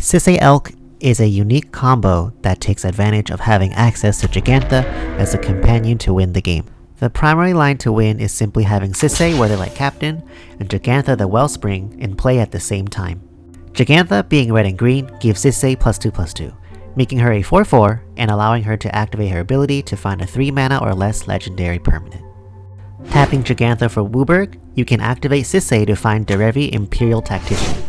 Sisay Elk is a unique combo that takes advantage of having access to Jegantha as a companion to win the game. The primary line to win is simply having Sisay, Weatherlight Captain, and Jegantha the Wellspring in play at the same time. Jegantha, being red and green, gives Sisay +2/+2, making her a 4/4 and allowing her to activate her ability to find a 3 mana or less legendary permanent. Tapping Jegantha for WUBRG, you can activate Sisay to find Derevi Imperial Tactician.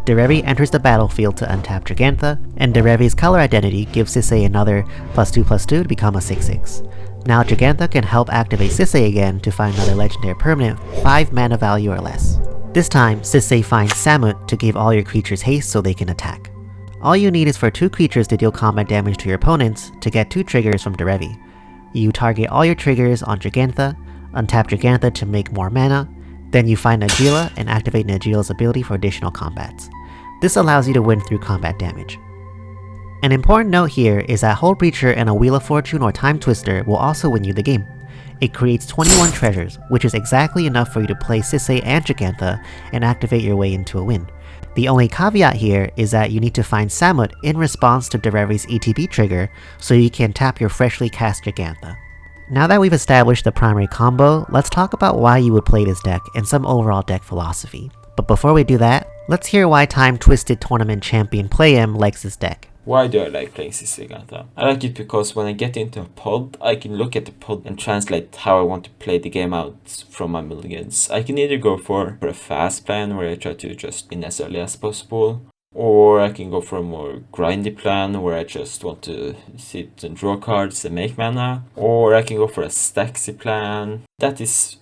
Derevi enters the battlefield to untap Jegantha, and Derevi's color identity gives Sisay another +2/+2 to become a 6/6. Now Jegantha can help activate Sisay again to find another legendary permanent 5 mana value or less. This time, Sisay finds Samut to give all your creatures haste so they can attack. All you need is for 2 creatures to deal combat damage to your opponents to get 2 triggers from Derevi. You target all your triggers on Jegantha, untap Jegantha to make more mana, then you find Najeela and activate Najeela's ability for additional combats. This allows you to win through combat damage. An important note here is that Hullbreacher and a Wheel of Fortune or Time Twister will also win you the game. It creates 21 treasures, which is exactly enough for you to play Sisay and Jegantha and activate your way into a win. The only caveat here is that you need to find Samut in response to Derevi's ETB trigger so you can tap your freshly cast Jegantha. Now that we've established the primary combo, let's talk about why you would play this deck and some overall deck philosophy. But before we do that, let's hear why Time Twisted Tournament champion PlayM likes this deck. Why do I like playing Sisay Jegantha? I like it because when I get into a pod, I can look at the pod and translate how I want to play the game out from my mulligans. I can either go for a fast plan where I try to just win as early as possible, or I can go for a more grindy plan where I just want to sit and draw cards and make mana, or I can go for a stacksy plan. That is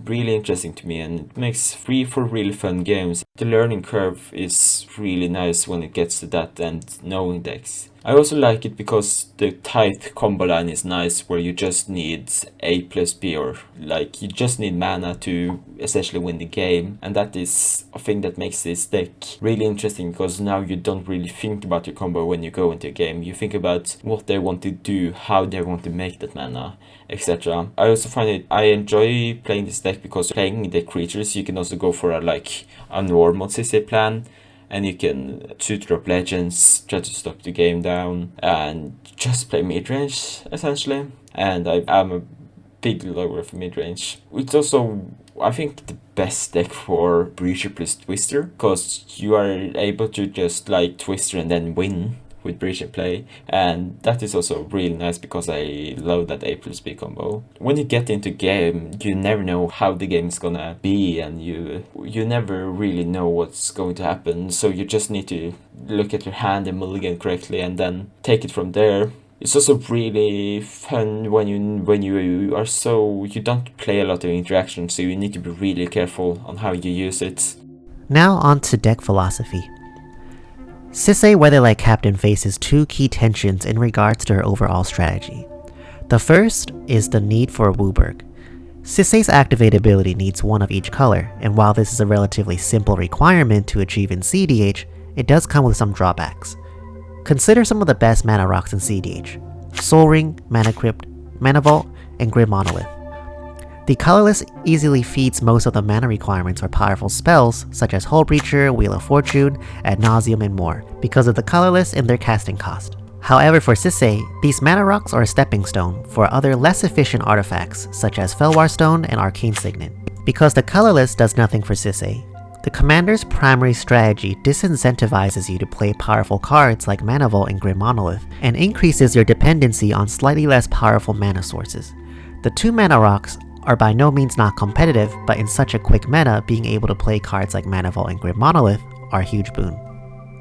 really interesting to me and it makes free for really fun games. The learning curve is really nice when it gets to that and knowing decks. I also like it because the tight combo line is nice where you just need A+B or like you just need mana to essentially win the game, and that is a thing that makes this deck really interesting because now you don't really think about your combo when you go into a game. You think about what they want to do, how they want to make that mana, etc. I also find I enjoy playing this deck because playing the creatures you can also go for a normal Sisay plan. And you can 2-drop legends, try to stop the game down, and just play midrange, essentially. And I'm a big lover for midrange. It's also, I think, the best deck for Breacher plus Twister, because you are able to just Twister and then win with Breacher play, and that is also really nice because I love that A+B combo. When you get into game, you never know how the game is gonna be, and you never really know what's going to happen, so you just need to look at your hand and mulligan correctly and then take it from there. It's also really fun when you are you don't play a lot of interaction, so you need to be really careful on how you use it. Now on to deck philosophy. Sisay Weatherlight Captain faces 2 key tensions in regards to her overall strategy. The first is the need for WUBRG. Sisay's activate ability needs 1 of each color, and while this is a relatively simple requirement to achieve in cEDH, it does come with some drawbacks. Consider some of the best mana rocks in cEDH: Soul Ring, Mana Crypt, Mana Vault, and Grid Monolith. The colorless easily feeds most of the mana requirements for powerful spells such as Hullbreacher, Wheel of Fortune, Ad Nauseam, and more, because of the colorless and their casting cost. However, for Sisay, these mana rocks are a stepping stone for other less efficient artifacts such as Felwar Stone and Arcane Signet. Because the colorless does nothing for Sisay, the commander's primary strategy disincentivizes you to play powerful cards like Mana Vault and Grid Monolith, and increases your dependency on slightly less powerful mana sources. The 2 mana rocks are by no means not competitive, but in such a quick meta, being able to play cards like Mana Vault and Grid Monolith are a huge boon.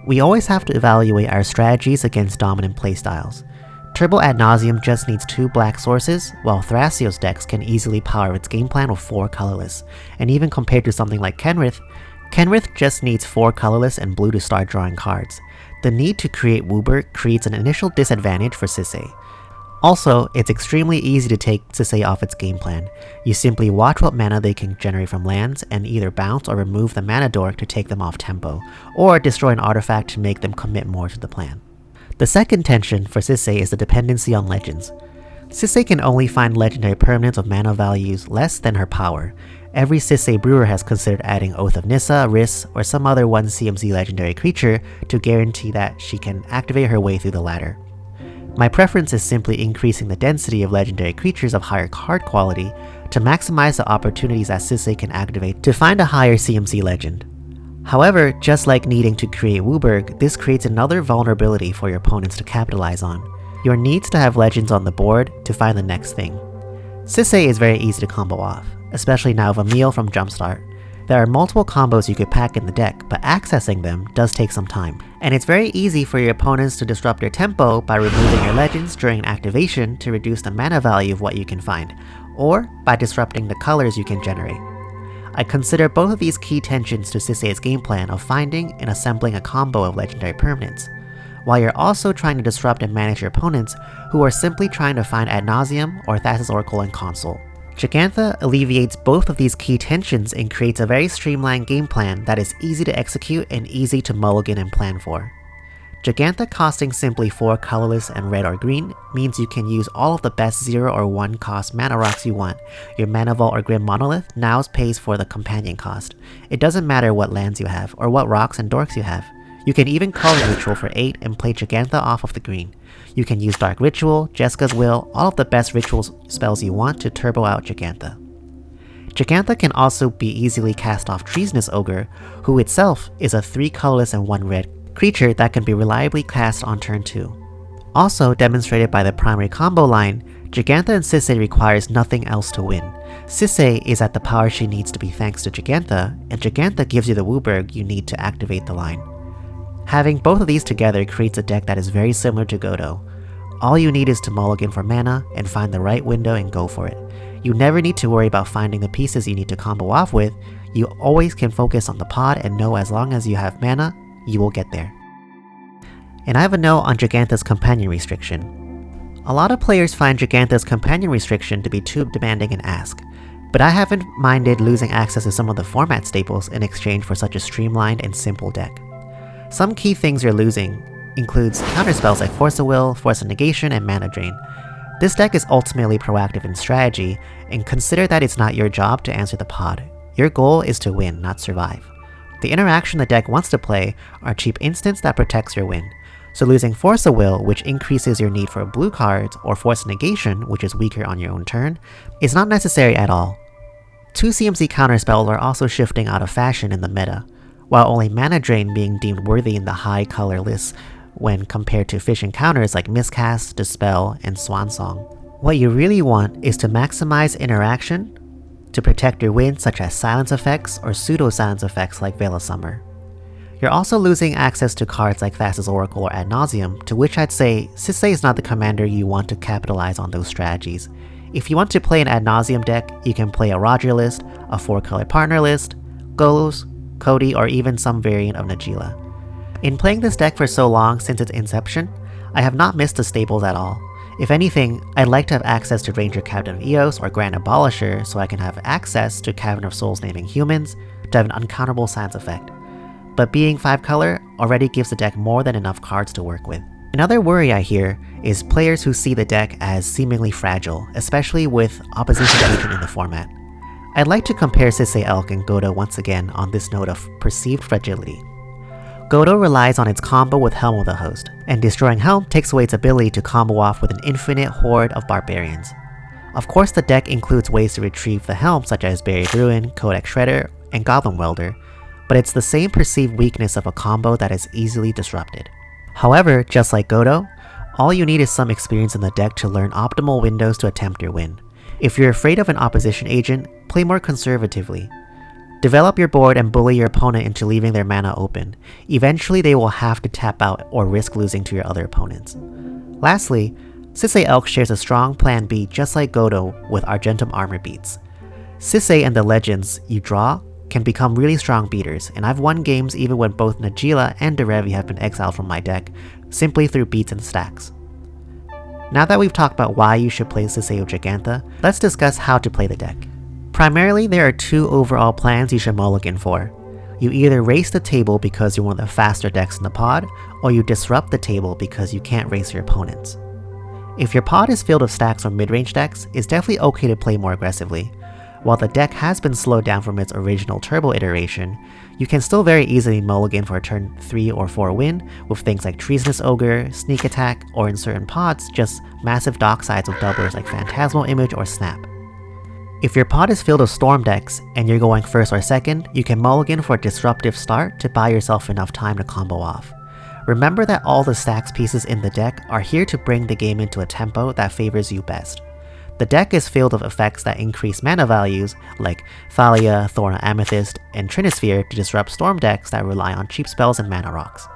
We always have to evaluate our strategies against dominant playstyles. Turbo Ad Nauseam just needs 2 black sources, while Thrasios decks can easily power its game plan with 4 colorless, and even compared to something like Kenrith just needs 4 colorless and blue to start drawing cards. The need to create WUBRG creates an initial disadvantage for Sisay. Also, it's extremely easy to take Sisay off its game plan. You simply watch what mana they can generate from lands and either bounce or remove the mana dork to take them off tempo, or destroy an artifact to make them commit more to the plan. The second tension for Sisay is the dependency on legends. Sisay can only find legendary permanents of mana values less than her power, Every Sisay brewer has considered adding Oath of Nissa, Riss, or some other 1 CMC legendary creature to guarantee that she can activate her way through the ladder. My preference is simply increasing the density of legendary creatures of higher card quality to maximize the opportunities that Sisay can activate to find a higher CMC legend. However, just like needing to create WUBRG, this creates another vulnerability for your opponents to capitalize on. Your needs to have legends on the board to find the next thing. Sisay is very easy to combo off, especially now with Emil from Jumpstart. There are multiple combos you could pack in the deck, but accessing them does take some time. And it's very easy for your opponents to disrupt your tempo by removing your legends during an activation to reduce the mana value of what you can find, or by disrupting the colors you can generate. I consider both of these key tensions to Sisay's game plan of finding and assembling a combo of legendary permanents, while you're also trying to disrupt and manage your opponents who are simply trying to find Ad Nauseam or Thassa's Oracle in console. Jegantha alleviates both of these key tensions and creates a very streamlined game plan that is easy to execute and easy to mulligan and plan for. Jegantha costing simply 4 colorless and red or green means you can use all of the best 0 or 1 cost mana rocks you want. Your Mana Vault or Grim Monolith now pays for the companion cost. It doesn't matter what lands you have or what rocks and dorks you have. You can even call a Ritual for 8 and play Jegantha off of the green. You can use Dark Ritual, Jeska's Will, all of the best ritual spells you want to turbo out Jegantha. Jegantha can also be easily cast off Treasonous Ogre, who itself is a 3 colorless and 1 red creature that can be reliably cast on turn 2. Also demonstrated by the primary combo line, Jegantha and Sisay requires nothing else to win. Sisay is at the power she needs to be thanks to Jegantha, and Jegantha gives you the WUBRG you need to activate the line. Having both of these together creates a deck that is very similar to Godo. All you need is to mulligan for mana and find the right window and go for it. You never need to worry about finding the pieces you need to combo off with. You always can focus on the pod and know as long as you have mana, you will get there. And I have a note on Jegantha's companion restriction. A lot of players find Jegantha's companion restriction to be too demanding an ask, but I haven't minded losing access to some of the format staples in exchange for such a streamlined and simple deck. Some key things you're losing includes counterspells like Force of Will, Force of Negation, and Mana Drain. This deck is ultimately proactive in strategy, and consider that it's not your job to answer the pod. Your goal is to win, not survive. The interaction the deck wants to play are cheap instants that protects your win. So losing Force of Will, which increases your need for blue cards, or Force of Negation, which is weaker on your own turn, is not necessary at all. 2 CMC counterspells are also shifting out of fashion in the meta, while only Mana Drain being deemed worthy in the high color lists when compared to efficient counters like Miscast, Dispel, and Swansong. What you really want is to maximize interaction to protect your win, such as silence effects or pseudo-silence effects like Veil of Summer. You're also losing access to cards like Thassa's Oracle or Ad Nauseam, to which I'd say Sisay is not the commander you want to capitalize on those strategies. If you want to play an Ad Nauseam deck, you can play a Roger list, a 4-color partner list, Golos, Cody, or even some variant of Najeela. In playing this deck for so long since its inception, I have not missed the staples at all. If anything, I'd like to have access to Ranger Captain of Eos or Grand Abolisher so I can have access to Cavern of Souls naming humans to have an uncounterable silence effect. But being 5 color already gives the deck more than enough cards to work with. Another worry I hear is players who see the deck as seemingly fragile, especially with opposition agent in the format. I'd like to compare Sisay Elk and Godo once again on this note of perceived fragility. Godo relies on its combo with Helm of the Host, and destroying Helm takes away its ability to combo off with an infinite horde of barbarians. Of course, the deck includes ways to retrieve the Helm such as Buried Ruin, Codex Shredder, and Goblin Welder, but it's the same perceived weakness of a combo that is easily disrupted. However, just like Godo, all you need is some experience in the deck to learn optimal windows to attempt your win. If you're afraid of an opposition agent, play more conservatively. Develop your board and bully your opponent into leaving their mana open. Eventually they will have to tap out or risk losing to your other opponents. Lastly, Sisay Elk shares a strong plan B just like Godo with Argentum armor beats. Sisay and the legends you draw can become really strong beaters, and I've won games even when both Najeela and Derevi have been exiled from my deck, simply through beats and stacks. Now that we've talked about why you should play Sisay of Jegantha, let's discuss how to play the deck. Primarily, there are 2 overall plans you should mulligan for. You either race the table because you're one of the faster decks in the pod, or you disrupt the table because you can't race your opponents. If your pod is filled with stacks or mid-range decks, it's definitely okay to play more aggressively. While the deck has been slowed down from its original turbo iteration, you can still very easily mulligan for a turn 3 or 4 win with things like Treasonous Ogre, Sneak Attack, or in certain pods, just massive docksides with doublers like Phantasmal Image or Snap. If your pod is filled with Storm decks and you're going first or second, you can mulligan for a disruptive start to buy yourself enough time to combo off. Remember that all the stacks pieces in the deck are here to bring the game into a tempo that favors you best. The deck is filled with effects that increase mana values, like Thalia, Thorn Amethyst, and Trinisphere to disrupt storm decks that rely on cheap spells and mana rocks.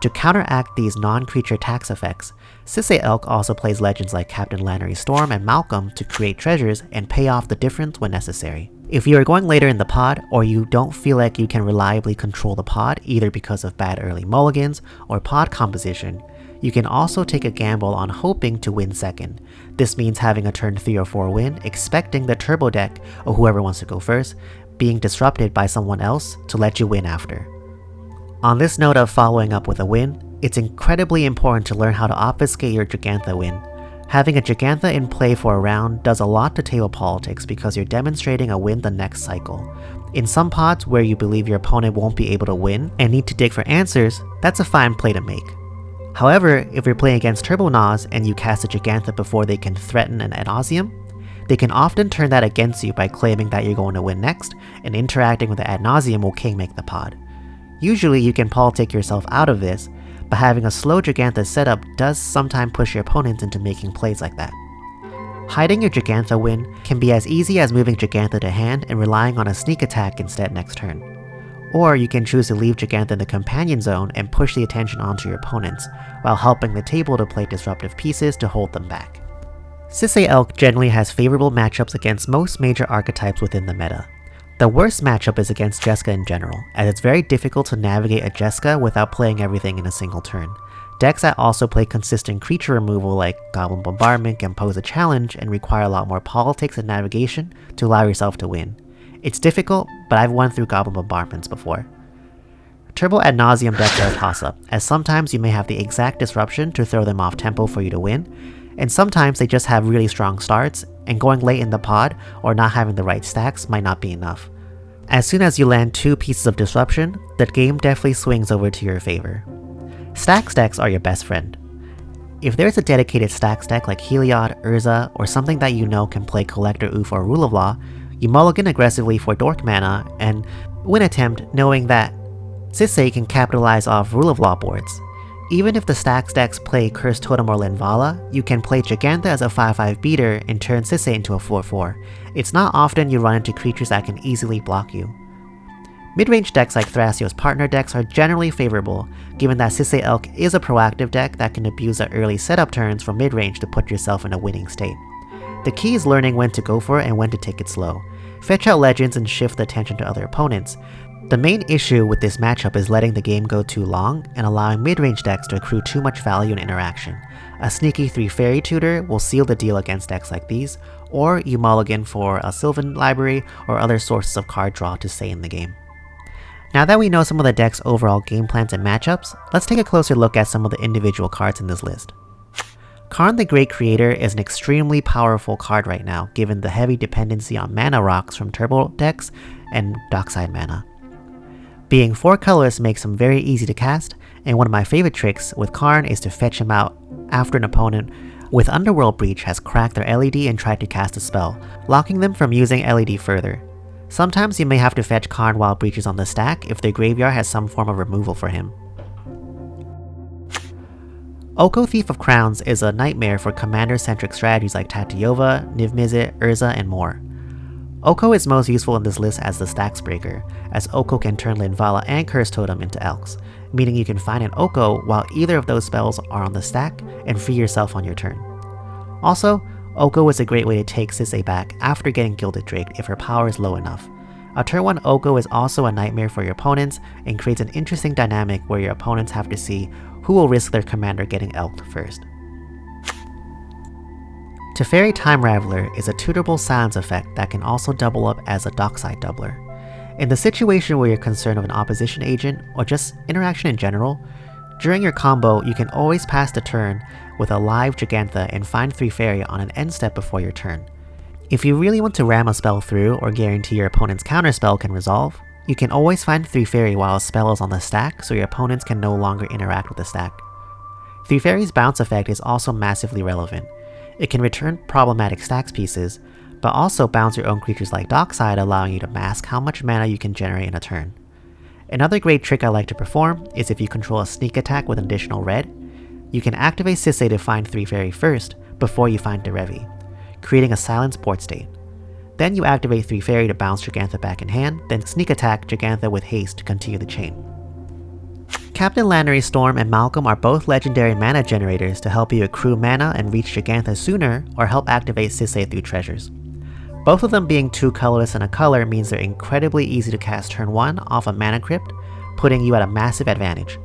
To counteract these non-creature tax effects, Sisay Elk also plays legends like Captain Lannery Storm and Malcolm to create treasures and pay off the difference when necessary. If you are going later in the pod, or you don't feel like you can reliably control the pod either because of bad early mulligans or pod composition, you can also take a gamble on hoping to win second. This means having a turn 3 or 4 win, expecting the turbo deck, or whoever wants to go first, being disrupted by someone else to let you win after. On this note of following up with a win, it's incredibly important to learn how to obfuscate your Jegantha win. Having a Jegantha in play for a round does a lot to table politics because you're demonstrating a win the next cycle. In some pods where you believe your opponent won't be able to win and need to dig for answers, that's a fine play to make. However, if you're playing against Turbo Nas and you cast a Jegantha before they can threaten an ad nauseam, they can often turn that against you by claiming that you're going to win next, and interacting with the ad nauseam will kingmake the pod. Usually you can politic yourself out of this, but having a slow Jegantha setup does sometimes push your opponents into making plays like that. Hiding your Jegantha win can be as easy as moving Jegantha to hand and relying on a sneak attack instead next turn. Or you can choose to leave Jegantha in the companion zone and push the attention onto your opponents, while helping the table to play disruptive pieces to hold them back. Sisay Elk generally has favorable matchups against most major archetypes within the meta. The worst matchup is against Jeska in general, as it's very difficult to navigate a Jeska without playing everything in a single turn. Decks that also play consistent creature removal like Goblin Bombardment can pose a challenge and require a lot more politics and navigation to allow yourself to win. It's difficult, but I've won through Goblin Bombardments before. Turbo ad nauseam decks are a toss-up, as sometimes you may have the exact disruption to throw them off tempo for you to win, and sometimes they just have really strong starts, and going late in the pod or not having the right stacks might not be enough. As soon as you land 2 pieces of disruption, the game definitely swings over to your favor. Stacks decks are your best friend. If there's a dedicated stacks deck like Heliod, Urza, or something that you know can play Collector Oof or Rule of Law, you mulligan aggressively for Dork mana and win attempt knowing that Sisay can capitalize off Rule of Law boards. Even if the stacks decks play Cursed Totem or Linvala, you can play Jegantha as a 5/5 beater and turn Sisay into a 4/4. It's not often you run into creatures that can easily block you. Mid-range decks like Thrasios partner decks are generally favorable, given that Sisay Elk is a proactive deck that can abuse the early setup turns from mid-range to put yourself in a winning state. The key is learning when to go for it and when to take it slow. Fetch out legends and shift the attention to other opponents. The main issue with this matchup is letting the game go too long and allowing mid-range decks to accrue too much value and interaction. A sneaky 3 Fairy Tutor will seal the deal against decks like these, or you mulligan for a Sylvan library or other sources of card draw to stay in the game. Now that we know some of the deck's overall game plans and matchups, let's take a closer look at some of the individual cards in this list. Karn the Great Creator is an extremely powerful card right now, given the heavy dependency on mana rocks from turbo decks and dockside mana. Being 4 colors makes him very easy to cast, and one of my favorite tricks with Karn is to fetch him out after an opponent with Underworld Breach has cracked their LED and tried to cast a spell, locking them from using LED further. Sometimes you may have to fetch Karn while Breach is on the stack if their graveyard has some form of removal for him. Oko Thief of Crowns is a nightmare for commander-centric strategies like Tatyova, Niv-Mizzet, Urza, and more. Oko is most useful in this list as the stacks breaker, as Oko can turn Linvala and Curse Totem into Elks, meaning you can find an Oko while either of those spells are on the stack and free yourself on your turn. Also, Oko is a great way to take Sisay back after getting Gilded Drake if her power is low enough. A turn 1 Oko is also a nightmare for your opponents and creates an interesting dynamic where your opponents have to see who will risk their commander getting elked first. Teferi Time Raveler is a tutorable silence effect that can also double up as a dockside doubler. In the situation where you're concerned of an opposition agent or just interaction in general, during your combo you can always pass the turn with a live Jegantha and find 3 Fairy on an end step before your turn. If you really want to ram a spell through or guarantee your opponent's counterspell can resolve, you can always find Teferi while a spell is on the stack so your opponents can no longer interact with the stack. Teferi's bounce effect is also massively relevant. It can return problematic stacks pieces, but also bounce your own creatures like Dockside, allowing you to mask how much mana you can generate in a turn. Another great trick I like to perform is if you control a sneak attack with an additional red, you can activate Sisay to find Teferi first before you find Derevi, creating a silent board state. Then you activate Teferi to bounce Jegantha back in hand, then sneak attack Jegantha with haste to continue the chain. Captain Lannery, Storm, and Malcolm are both legendary mana generators to help you accrue mana and reach Jegantha sooner or help activate Sisay through treasures. Both of them being 2 colorless and a color means they're incredibly easy to cast turn 1 off a mana crypt, putting you at a massive advantage.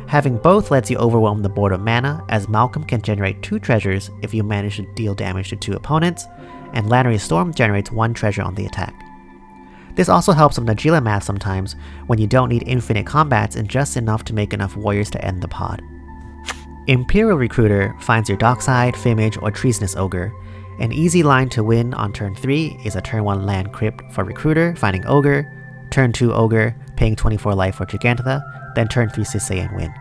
Having both lets you overwhelm the board of mana, as Malcolm can generate 2 treasures if you manage to deal damage to 2 opponents, and Lannery's Storm generates 1 treasure on the attack. This also helps with Najeela math sometimes, when you don't need infinite combats and just enough to make enough warriors to end the pod. Imperial Recruiter finds your Dockside, Fimage, or Treasonous Ogre. An easy line to win on turn 3 is a turn 1 land crypt for Recruiter, finding Ogre, turn 2 Ogre, paying 24 life for Jegantha, then turn 3 Sisay and win.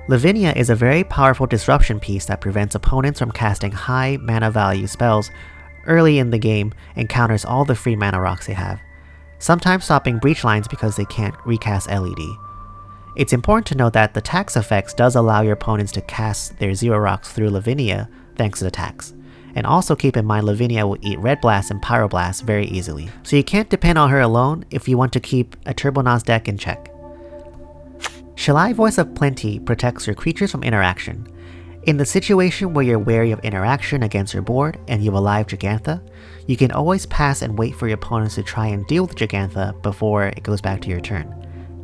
Lavinia is a very powerful disruption piece that prevents opponents from casting high mana value spells early in the game and counters all the free mana rocks they have, sometimes stopping breach lines because they can't recast LED. It's important to note that the tax effects does allow your opponents to cast their 0 rocks through Lavinia thanks to the tax. And also keep in mind Lavinia will eat Red Blast and Pyroblast very easily, so you can't depend on her alone if you want to keep a Turbonos deck in check. Shalai, Voice of Plenty, protects your creatures from interaction. In the situation where you're wary of interaction against your board and you have a live Jegantha, you can always pass and wait for your opponents to try and deal with Jegantha before it goes back to your turn.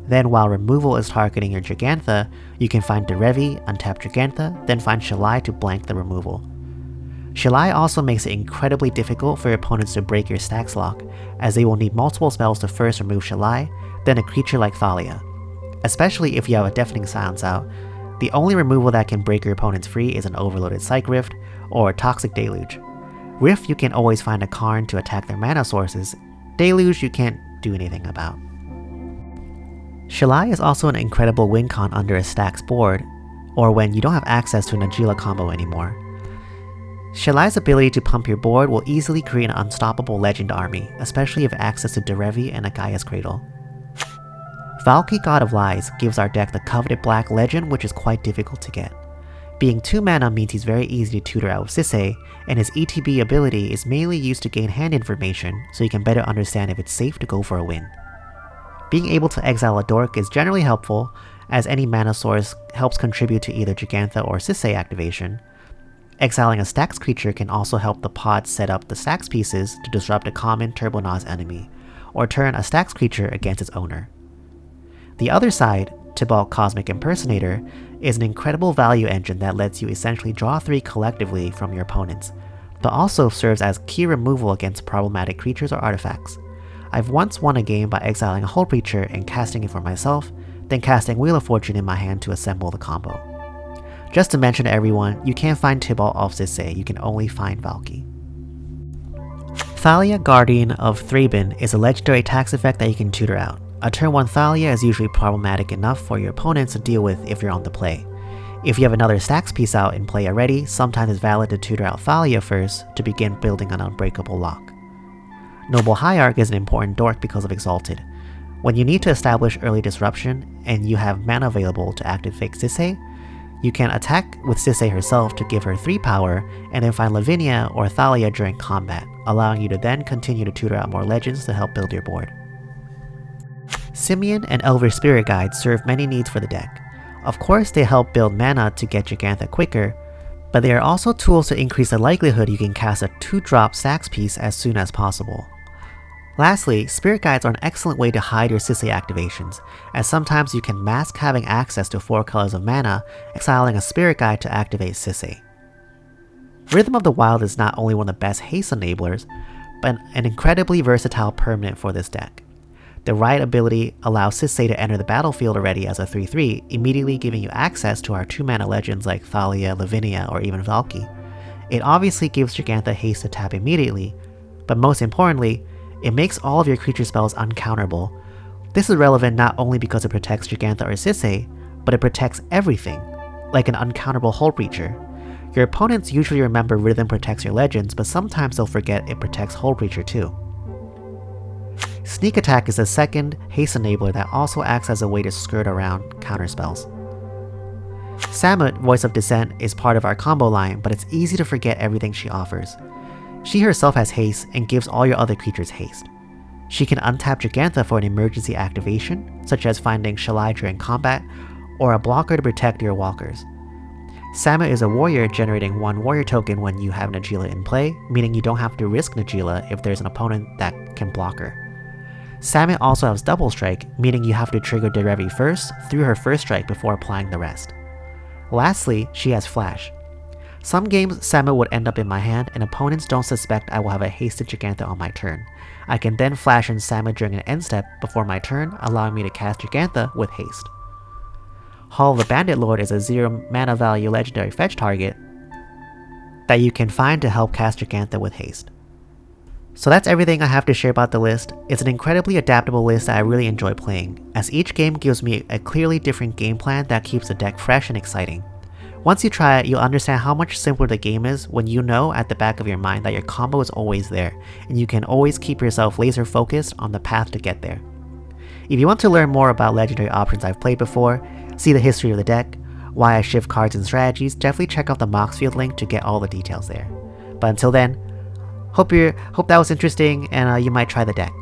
Then while removal is targeting your Jegantha, you can find Derevi, untap Jegantha, then find Shalai to blank the removal. Shalai also makes it incredibly difficult for your opponents to break your stacks lock, as they will need multiple spells to first remove Shalai, then a creature like Thalia. Especially if you have a Deafening Silence out, the only removal that can break your opponents free is an overloaded Psych Rift or a Toxic Deluge. Rift you can always find a Karn to attack their mana sources, Deluge you can't do anything about. Shalai is also an incredible win con under a stacks board, or when you don't have access to a Najeela combo anymore. Shalai's ability to pump your board will easily create an unstoppable legend army, especially if access to Derevi and a Gaia's Cradle. Valki, God of Lies, gives our deck the coveted black legend, which is quite difficult to get. Being 2 mana means he's very easy to tutor out with Sisay, and his ETB ability is mainly used to gain hand information so you can better understand if it's safe to go for a win. Being able to exile a dork is generally helpful, as any mana source helps contribute to either Jegantha or Sisay activation. Exiling a stacks creature can also help the pod set up the stacks pieces to disrupt a common Turbonos enemy, or turn a stacks creature against its owner. The other side, Tibalt Cosmic Impersonator, is an incredible value engine that lets you essentially draw 3 collectively from your opponents, but also serves as key removal against problematic creatures or artifacts. I've once won a game by exiling a whole creature and casting it for myself, then casting Wheel of Fortune in my hand to assemble the combo. Just to mention to everyone, you can't find Tibalt off Sisay, you can only find Valki. Thalia, Guardian of Thraben, is a legendary tax effect that you can tutor out. A turn 1 Thalia is usually problematic enough for your opponents to deal with if you're on the play. If you have another stacks piece out in play already, sometimes it's valid to tutor out Thalia first to begin building an unbreakable lock. Ignoble HIerarch is an important dork because of Exalted. When you need to establish early disruption and you have mana available to activate Sisay, you can attack with Sisay herself to give her 3 power and then find Lavinia or Thalia during combat, allowing you to then continue to tutor out more legends to help build your board. Simian and Elvish Spirit Guides serve many needs for the deck. Of course, they help build mana to get Jegantha quicker, but they are also tools to increase the likelihood you can cast a 2-drop stacks piece as soon as possible. Lastly, Spirit Guides are an excellent way to hide your Sisay activations, as sometimes you can mask having access to 4 colors of mana, exiling a Spirit Guide to activate Sisay. Rhythm of the Wild is not only one of the best haste enablers, but an incredibly versatile permanent for this deck. The right ability allows Sisay to enter the battlefield already as a 3/3, immediately giving you access to our 2 mana legends like Thalia, Lavinia, or even Valki. It obviously gives Jegantha haste to tap immediately, but most importantly, it makes all of your creature spells uncounterable. This is relevant not only because it protects Jegantha or Sisay, but it protects everything, like an uncounterable Hullbreacher. Your opponents usually remember Rhythm protects your legends, but sometimes they'll forget it protects Hullbreacher too. Sneak Attack is the second haste enabler that also acts as a way to skirt around counterspells. Samut, Voice of Dissent, is part of our combo line, but it's easy to forget everything she offers. She herself has haste and gives all your other creatures haste. She can untap Jegantha for an emergency activation, such as finding Shalai during combat, or a blocker to protect your walkers. Samut is a warrior generating 1 warrior token when you have Najeela in play, meaning you don't have to risk Najeela if there's an opponent that can block her. Samut also has double strike, meaning you have to trigger Derevi first through her first strike before applying the rest. Lastly, she has flash. Some games Samut would end up in my hand and opponents don't suspect I will have a hasted Jegantha on my turn. I can then flash in Samut during an end step before my turn, allowing me to cast Jegantha with haste. Hall of the Bandit Lord is a 0 mana value legendary fetch target that you can find to help cast Jegantha with haste. So that's everything I have to share about the list. It's an incredibly adaptable list that I really enjoy playing, as each game gives me a clearly different game plan that keeps the deck fresh and exciting. Once you try it, you'll understand how much simpler the game is when you know at the back of your mind that your combo is always there, and you can always keep yourself laser focused on the path to get there. If you want to learn more about legendary options I've played before, see the history of the deck, why I shift cards and strategies, definitely check out the Moxfield link to get all the details there. But until then, hope that was interesting and you might try the deck.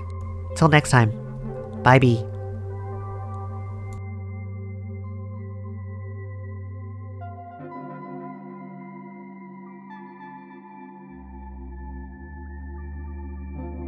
Till next time, bye bye.